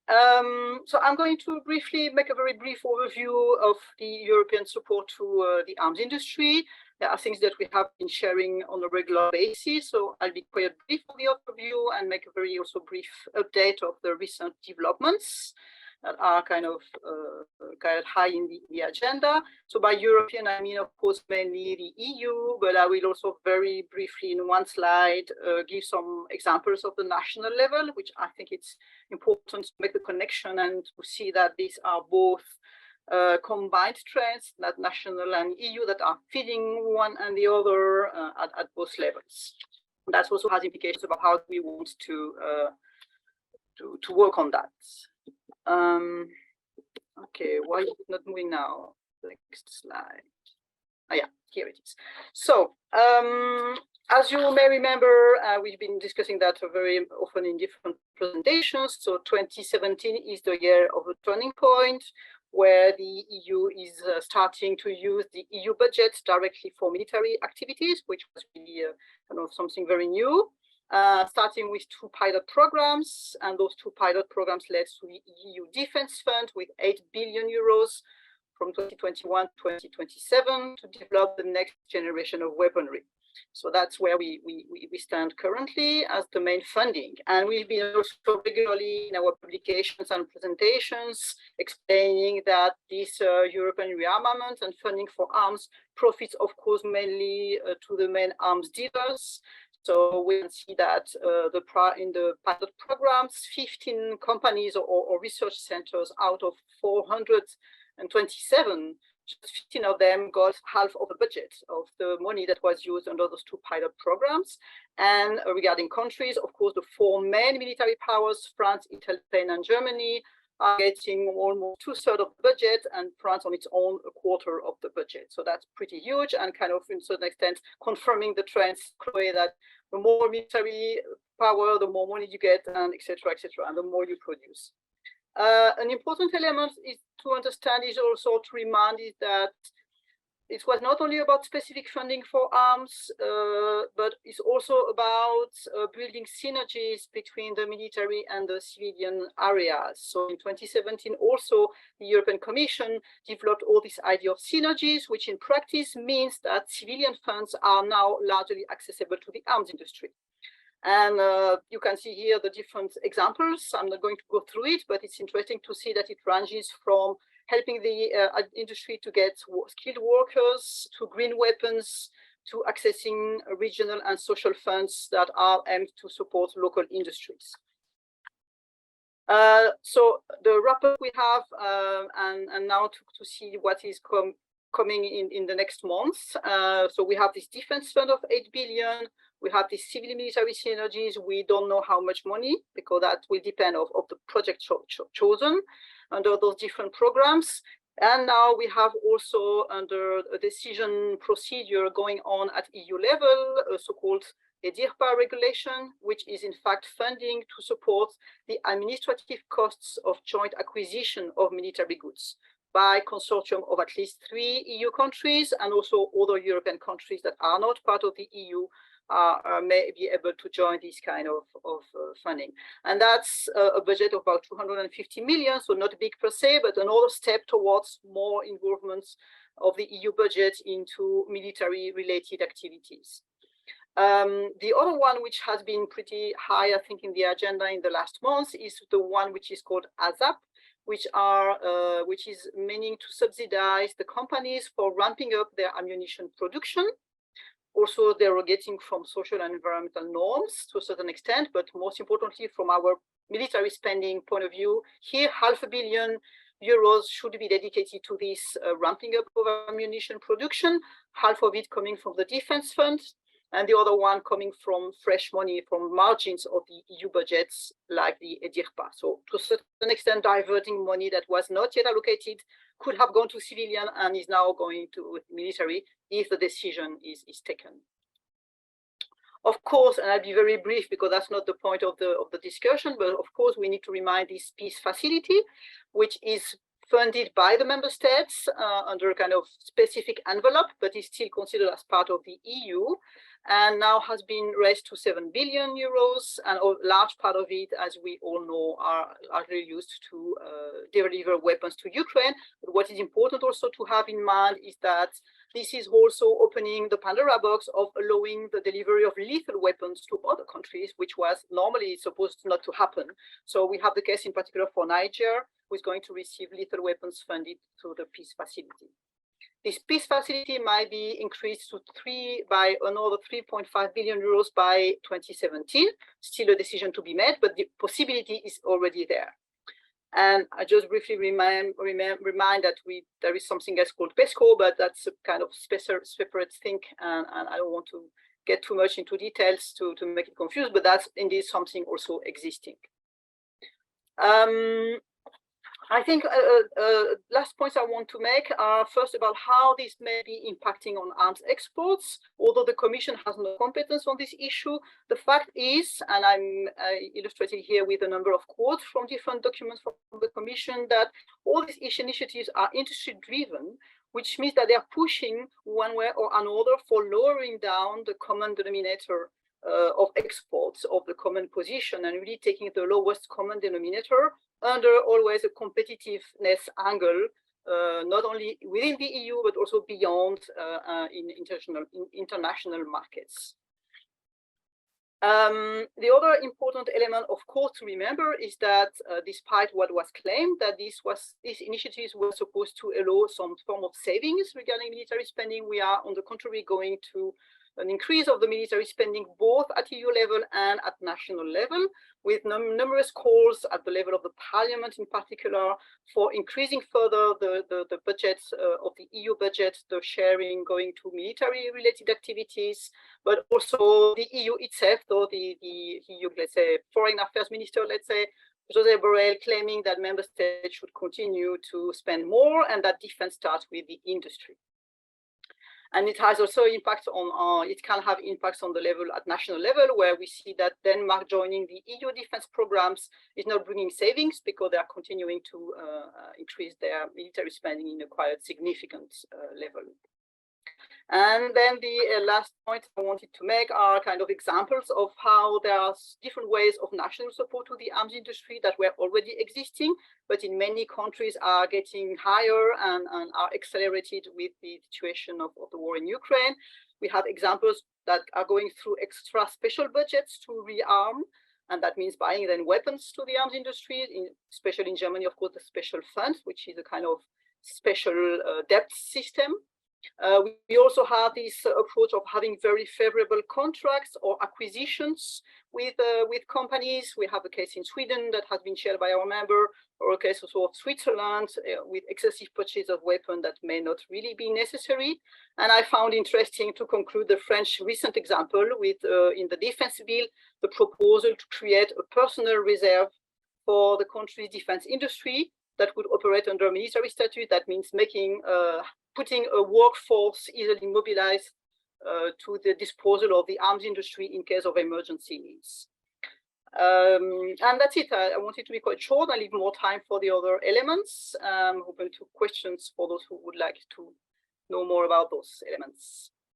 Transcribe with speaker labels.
Speaker 1: So I'm going to briefly make a very brief overview of the European support to the arms industry. There are things that we have been sharing on a regular basis, so I'll be quite brief on the overview and make a very also brief update of the recent developments that are kind of high in the agenda. So by European, I mean, of course, mainly the EU, but I will also very briefly in one slide give some examples of the national level, which I think it's important to make the connection and to see that these are both combined trends, that national and EU, that are feeding one and the other at both levels. That also has implications about how we want to work on that. Okay, why is it not moving now? Next slide. Oh, yeah, here it is. So, as you may remember, we've been discussing that very often in different presentations. So 2017 is the year of a turning point where the EU is starting to use the EU budget directly for military activities, which was really kind of something very new. Starting with 2 pilot programs, and those 2 pilot programs led to the EU Defence Fund with 8 billion euros from 2021 to 2027 to develop the next generation of weaponry. So that's where we stand currently as the main funding. And we've been also regularly in our publications and presentations explaining that this European rearmament and funding for arms profits, of course, mainly to the main arms dealers. So we can see that in the pilot programs, 15 companies or research centers out of 427, just 15 of them got half of the budget of the money that was used under those 2 pilot programs. And regarding countries, of course, the 4 main military powers, France, Italy, Spain, and Germany, are getting almost 2/3 of the budget, and France on its own 1/4 of the budget. So that's pretty huge, and kind of in a certain extent confirming the trends, Chloe, that the more military power, the more money you get, and etc., and the more you produce. An important element is to understand is also to remind is that it was not only about specific funding for arms, but it's also about building synergies between the military and the civilian areas. So in 2017, also the European Commission developed all this idea of synergies, which in practice means that civilian funds are now largely accessible to the arms industry. And you can see here the different examples. I'm not going to go through it, but it's interesting to see that it ranges from helping the industry to get skilled workers, to green weapons, to accessing regional and social funds that are aimed to support local industries. So the wrap-up we have, and now to see what is coming in the next months. So we have this defense fund of 8 billion. We have these civil-military synergies. We don't know how much money, because that will depend of the project chosen under those different programs. And now we have also under a decision procedure going on at EU level, a so-called EDIRPA regulation, which is in fact funding to support the administrative costs of joint acquisition of military goods by consortium of at least 3 EU countries and also other European countries that are not part of the EU may be able to join this kind of funding. And that's a budget of about 250 million, so not big per se, but another step towards more involvement of the EU budget into military-related activities. The other one, which has been pretty high, I think, in the agenda in the last months, is the one which is called ASAP, which is meaning to subsidize the companies for ramping up their ammunition production. Also derogating from social and environmental norms to a certain extent, but most importantly, from our military spending point of view, here, €500 million should be dedicated to this ramping up of ammunition production, half of it coming from the defense fund, and the other one coming from fresh money from margins of the EU budgets, like the EDIRPA. So to a certain extent, diverting money that was not yet allocated could have gone to civilian and is now going to military if the decision is taken. Of course, and I'll be very brief because that's not the point of the discussion, but of course we need to remind this peace facility, which is funded by the member states under a kind of specific envelope, but is still considered as part of the EU. and now has been raised to 7 billion euros, and a large part of it, as we all know, are really used to deliver weapons to Ukraine. But what is important also to have in mind is that this is also opening the Pandora box of allowing the delivery of lethal weapons to other countries, which was normally supposed not to happen. So we have the case in particular for Niger, who is going to receive lethal weapons funded through the peace facility. This peace facility might be increased to by another 3.5 billion euros by 2017. Still a decision to be made, but the possibility is already there. And I just briefly remind that there is something else called PESCO, but that's a kind of separate thing, and I don't want to get too much into details to make it confused, but that's indeed something also existing. I think last points I want to make are first about how this may be impacting on arms exports. Although the Commission has no competence on this issue, the fact is, and I'm illustrating here with a number of quotes from different documents from the Commission, that all these initiatives are industry-driven, which means that they are pushing one way or another for lowering down the common denominator of exports of the common position, and really taking the lowest common denominator under always a competitiveness angle, not only within the EU, but also beyond in international markets. The other important element, of course, to remember is that despite what was claimed, that these initiatives were supposed to allow some form of savings regarding military spending, we are on the contrary going to an increase of the military spending both at EU level and at national level, with numerous calls at the level of the Parliament in particular for increasing further the budgets of the EU budget, the sharing going to military-related activities, but also the EU itself, though the EU, let's say, Foreign Affairs Minister, let's say, Josep Borrell, claiming that member states should continue to spend more and that defense starts with the industry. And it has also impact on, it can have impacts on the level at national level, where we see that Denmark joining the EU defense programs is not bringing savings because they are continuing to increase their military spending in a quite significant level. And then the last point I wanted to make are kind of examples of how there are different ways of national support to the arms industry that were already existing, but in many countries are getting higher and are accelerated with the situation of the war in Ukraine. We have examples that are going through extra special budgets to rearm, and that means buying then weapons to the arms industry, especially in Germany, of course, the special fund, which is a kind of special debt system. We also have this approach of having very favorable contracts or acquisitions with companies. We have a case in Sweden that has been shared by our member, or a case also of Switzerland with excessive purchase of weapons that may not really be necessary. And I found interesting to conclude the French recent example with, in the defense bill, the proposal to create a personal reserve for the country's defense industry that would operate under a military statute. That means making putting a workforce easily mobilized to the disposal of the arms industry in case of emergency needs. And that's it. I wanted to be quite short and leave more time for the other elements. Open to questions for those who would like to know more about those elements.